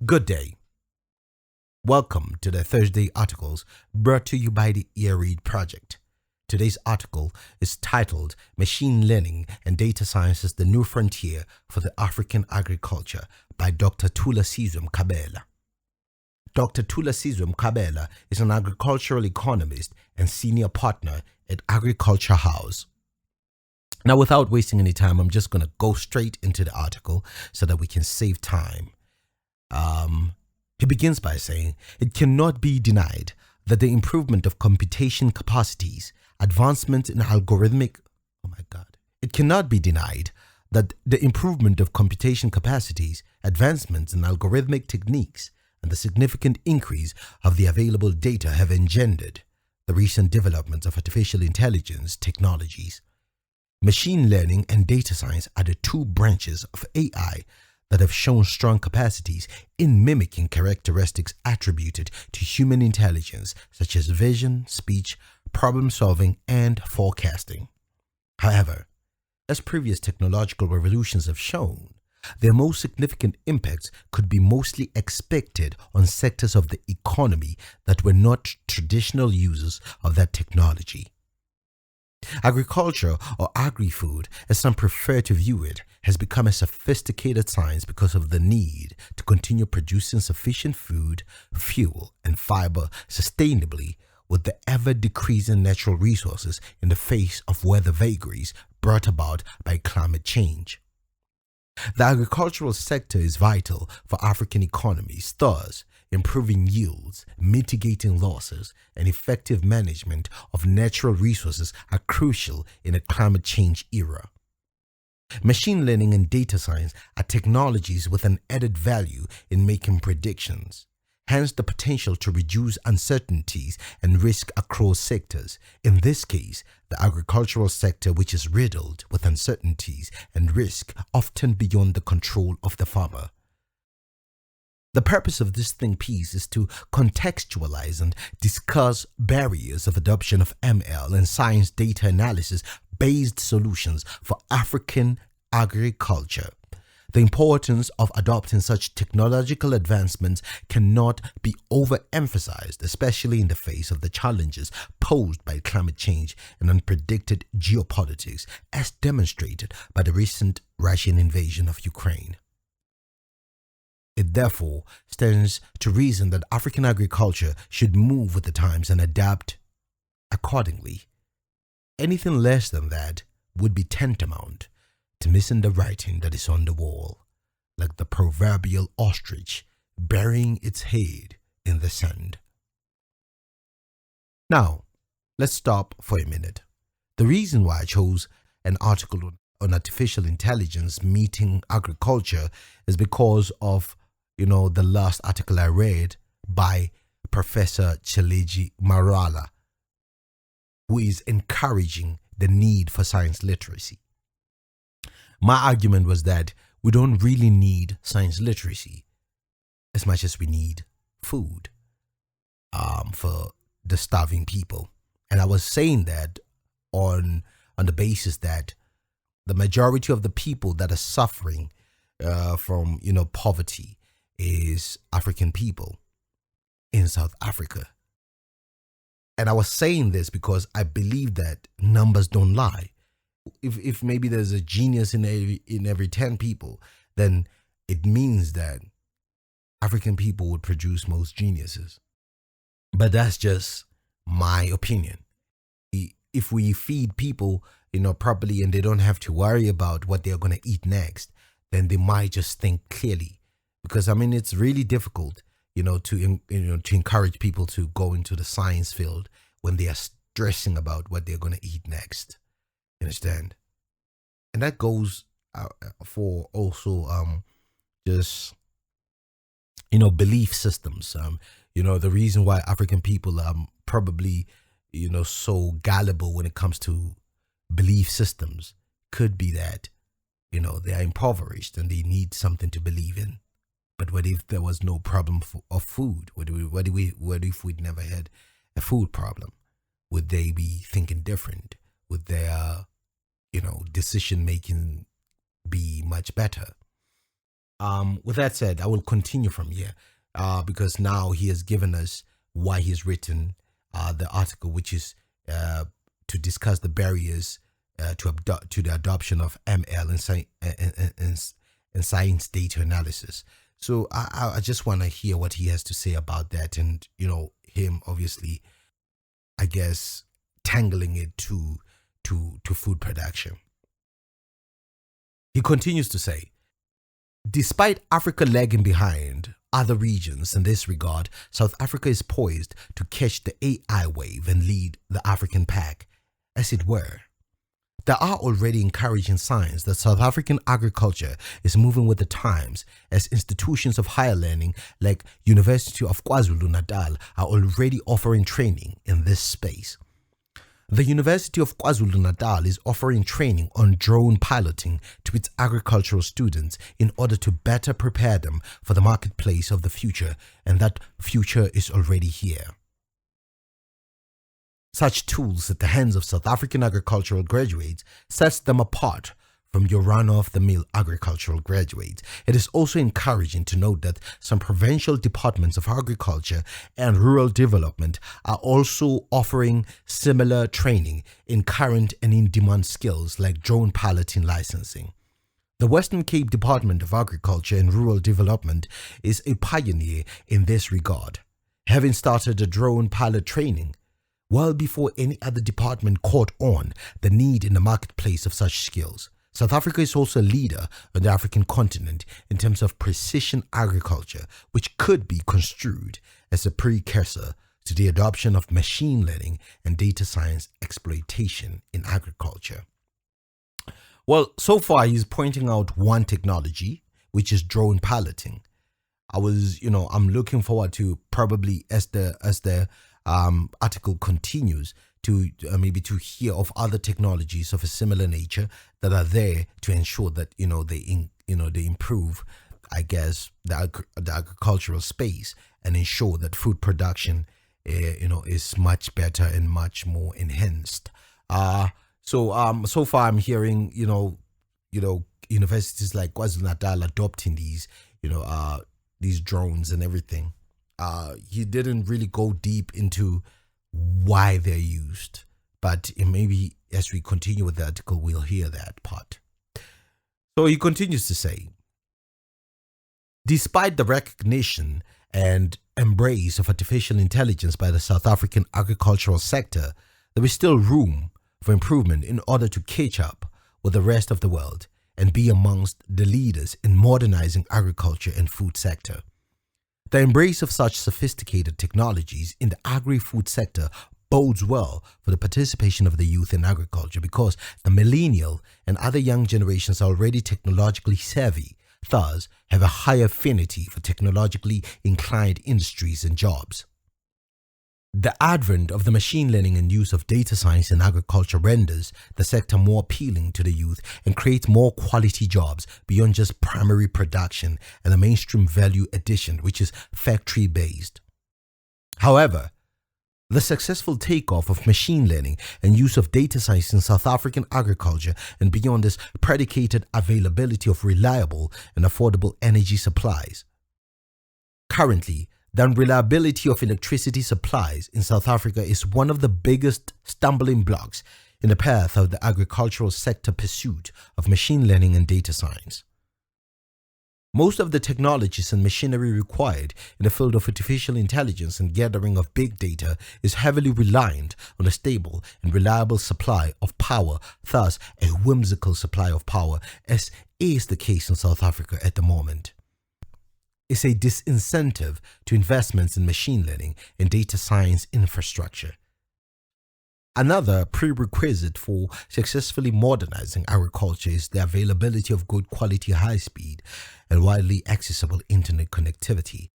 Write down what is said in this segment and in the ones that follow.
Good day. Welcome to the Thursday articles brought to you by the Earread Project. Today's article is titled Machine Learning and Data Science is the New Frontier for the African Agriculture by Dr. Thulasizwe Mkhabela. Dr. Thulasizwe Mkhabela is an agricultural economist and senior partner at Agriculture House. Now, without wasting any time, I'm just going to go straight into the article so that we can save time. He begins by saying, it cannot be denied that the improvement of computation capacities, advancements in algorithmic, it cannot be denied that the improvement of computation capacities, advancements in algorithmic techniques, and the significant increase of the available data have engendered the recent developments of artificial intelligence technologies. Machine learning and data science are the two branches of AI that have shown strong capacities in mimicking characteristics attributed to human intelligence, such as vision, speech, problem solving, and forecasting. However, as previous technological revolutions have shown, their most significant impacts could be mostly expected on sectors of the economy that were not traditional users of that technology. Agriculture, or agri-food, as some prefer to view it, has become a sophisticated science because of the need to continue producing sufficient food, fuel, and fiber sustainably with the ever-decreasing natural resources in the face of weather vagaries brought about by climate change. The agricultural sector is vital for African economies, thus improving yields, mitigating losses, and effective management of natural resources are crucial in a climate change era. Machine learning and data science are technologies with an added value in making predictions, hence the potential to reduce uncertainties and risk across sectors. In this case, the agricultural sector, which is riddled with uncertainties and risk often beyond the control of the farmer. The purpose of this think piece is to contextualize and discuss barriers of adoption of ML and science data analysis based solutions for African agriculture. The importance of adopting such technological advancements cannot be overemphasized, especially in the face of the challenges posed by climate change and unpredicted geopolitics, as demonstrated by the recent Russian invasion of Ukraine. It therefore stands to reason that African agriculture should move with the times and adapt accordingly. Anything less than that would be tantamount to missing the writing that is on the wall, like the proverbial ostrich burying its head in the sand. Now, let's stop for a minute. The reason why I chose an article on artificial intelligence meeting agriculture is because of the last article I read by Professor Cheleji Marala, who is encouraging the need for science literacy. My argument was that we don't really need science literacy as much as we need food for the starving people. And I was saying that on the basis that the majority of the people that are suffering from poverty is African people in South Africa. And I was saying this because I believe that numbers don't lie. If maybe there's a genius in every 10 people, then it means that African people would produce most geniuses. But that's just my opinion. If we feed people, properly and they don't have to worry about what they're going to eat next, then they might just think clearly. Because it's really difficult, to encourage people to go into the science field when they are stressing about what they're going to eat next. Understand? And that goes for also just belief systems. The reason why African people are probably so gullible when it comes to belief systems could be that they are impoverished and they need something to believe in. But what if there was no problem of food? What if we'd never had a food problem? Would they be thinking different? Would their decision making be much better? With that said, I will continue from here because now he has given us why he's written the article, which is to discuss the barriers to the adoption of ML and science data analysis. So I just want to hear what he has to say about that, and him obviously, I guess, tangling it to food production. He continues to say, despite Africa lagging behind other regions in this regard, South Africa is poised to catch the AI wave and lead the African pack, as it were. There are already encouraging signs that South African agriculture is moving with the times, as institutions of higher learning like University of KwaZulu-Natal are already offering training in this space. The University of KwaZulu-Natal is offering training on drone piloting to its agricultural students in order to better prepare them for the marketplace of the future, and that future is already here. Such tools at the hands of South African agricultural graduates sets them apart from your run-of-the-mill agricultural graduates. It is also encouraging to note that some provincial departments of agriculture and rural development are also offering similar training in current and in-demand skills like drone piloting licensing. The Western Cape Department of Agriculture and Rural Development is a pioneer in this regard, having started a drone pilot training well before any other department caught on the need in the marketplace of such skills. South Africa is also a leader on the African continent in terms of precision agriculture, which could be construed as a precursor to the adoption of machine learning and data science exploitation in agriculture. Well, so far he's pointing out one technology, which is drone piloting. I'm looking forward to probably as the article continues to maybe to hear of other technologies of a similar nature that are there to ensure that they improve, I guess, the agricultural space and ensure that food production is much better and much more enhanced. So far I'm hearing universities like KwaZulu-Natal adopting these drones and everything. He didn't really go deep into why they're used, but maybe as we continue with the article, we'll hear that part. So he continues to say, despite the recognition and embrace of artificial intelligence by the South African agricultural sector, there is still room for improvement in order to catch up with the rest of the world and be amongst the leaders in modernizing agriculture and food sector. The embrace of such sophisticated technologies in the agri-food sector bodes well for the participation of the youth in agriculture because the millennial and other young generations are already technologically savvy, thus have a high affinity for technologically inclined industries and jobs. The advent of the machine learning and use of data science in agriculture renders the sector more appealing to the youth and creates more quality jobs beyond just primary production and the mainstream value addition, which is factory-based. However, the successful takeoff of machine learning and use of data science in South African agriculture and beyond is predicated availability of reliable and affordable energy supplies. Currently, the unreliability of electricity supplies in South Africa is one of the biggest stumbling blocks in the path of the agricultural sector pursuit of machine learning and data science. Most of the technologies and machinery required in the field of artificial intelligence and gathering of big data is heavily reliant on a stable and reliable supply of power, thus a whimsical supply of power, as is the case in South Africa at the moment. Is a disincentive to investments in machine learning and data science infrastructure. Another prerequisite for successfully modernizing agriculture is the availability of good quality high-speed and widely accessible internet connectivity,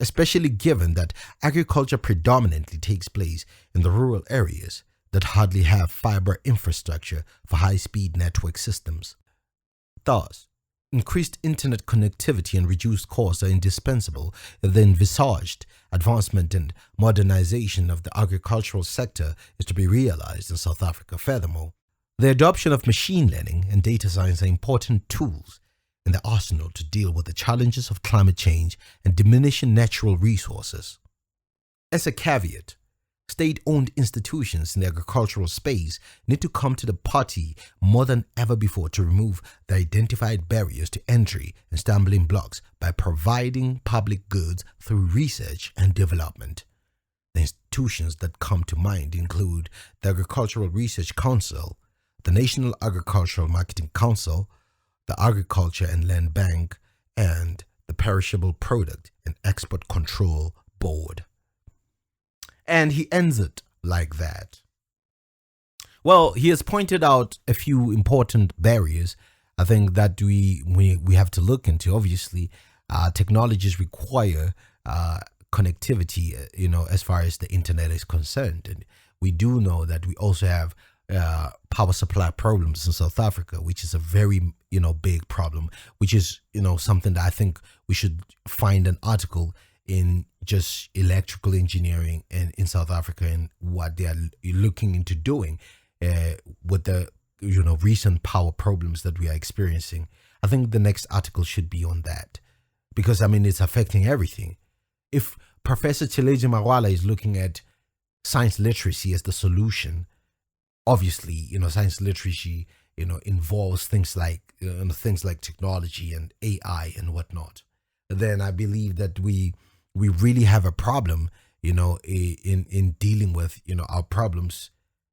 especially given that agriculture predominantly takes place in the rural areas that hardly have fiber infrastructure for high-speed network systems. Thus, increased internet connectivity and reduced costs are indispensable if the envisaged advancement and modernization of the agricultural sector is to be realized in South Africa. Furthermore, the adoption of machine learning and data science are important tools in the arsenal to deal with the challenges of climate change and diminishing natural resources. As a caveat, state-owned institutions in the agricultural space need to come to the party more than ever before to remove the identified barriers to entry and stumbling blocks by providing public goods through research and development. The institutions that come to mind include the Agricultural Research Council, the National Agricultural Marketing Council, the Agriculture and Land Bank, and the Perishable Product and Export Control Board. And he ends it like that. Well, he has pointed out a few important barriers, I think, that we have to look into. Obviously, technologies require connectivity, as far as the internet is concerned. And we do know that we also have power supply problems in South Africa, which is a very, big problem, which is, something that I think we should find an article in just electrical engineering and in South Africa and what they are looking into doing with the recent power problems that we are experiencing. I think the next article should be on that, because it's affecting everything. If Professor Sizwe Mkhabela is looking at science literacy as the solution, obviously science literacy involves things like technology and AI and whatnot, then I believe that we really have a problem, in dealing with, our problems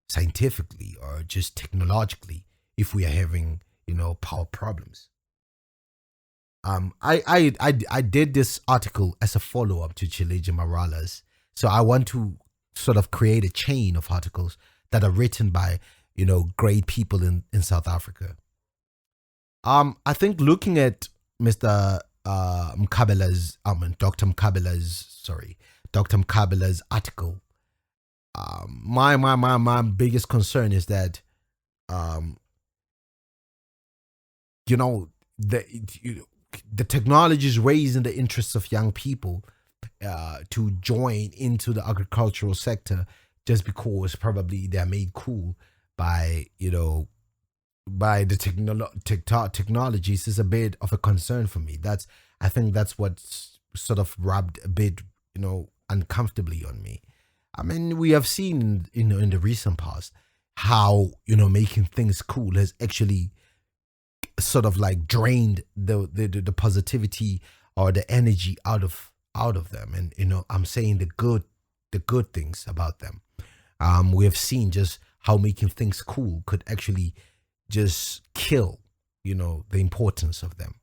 scientifically or just technologically, if we are having, power problems. I did this article as a follow-up to Sizwe Mkhabela's. So I want to sort of create a chain of articles that are written by, great people in South Africa. I think looking at Mr. Dr. Mkhabela's article, my biggest concern is that, the technology is raising the interests of young people to join into the agricultural sector just because probably they're made cool by the technologies is a bit of a concern for me. I think that's what's sort of rubbed a bit, uncomfortably on me. We have seen, in the recent past, how, making things cool has actually sort of like drained the positivity or the energy out of them. And, I'm saying the good things about them. We have seen just how making things cool could actually just kill, the importance of them.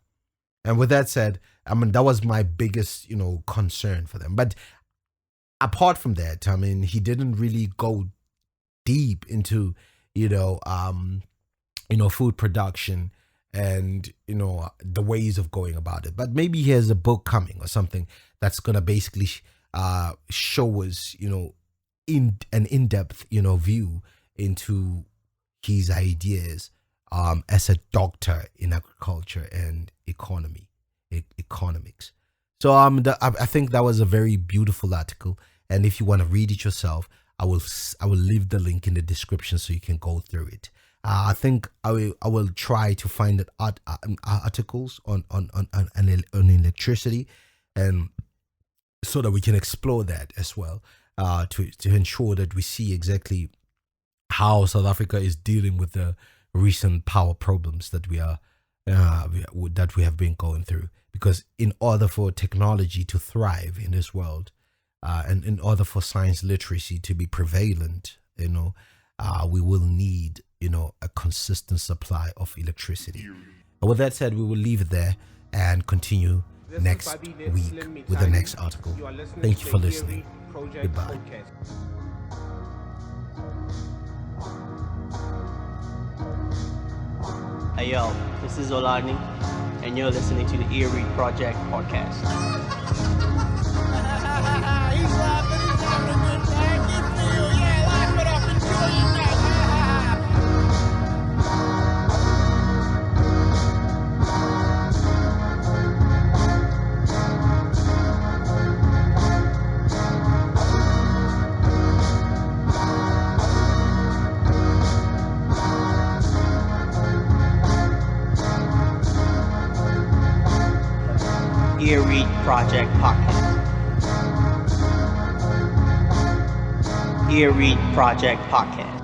And with that said, that was my biggest, concern for them. But apart from that, he didn't really go deep into, food production and, the ways of going about it. But maybe he has a book coming or something that's going to basically show us, in an in-depth, view into his ideas as a doctor in agriculture and economics. So I think that was a very beautiful article, and if you want to read it yourself, I will leave the link in the description so you can go through it. I think I will try to find articles on electricity, and so that we can explore that as well, to ensure that we see exactly how South Africa is dealing with the recent power problems that we have been going through. Because in order for technology to thrive in this world, and in order for science literacy to be prevalent, we will need, a consistent supply of electricity. But with that said, we will leave it there and continue next week with the next article. Thank you for listening. Goodbye. Hey yo, this is Olani, and you're listening to the Erie Project Podcast. He's laughing, he's having a good time. Good for you, yeah, laugh it up, enjoy your night. Ear Read Project Podcast. Ear Read Project Podcast.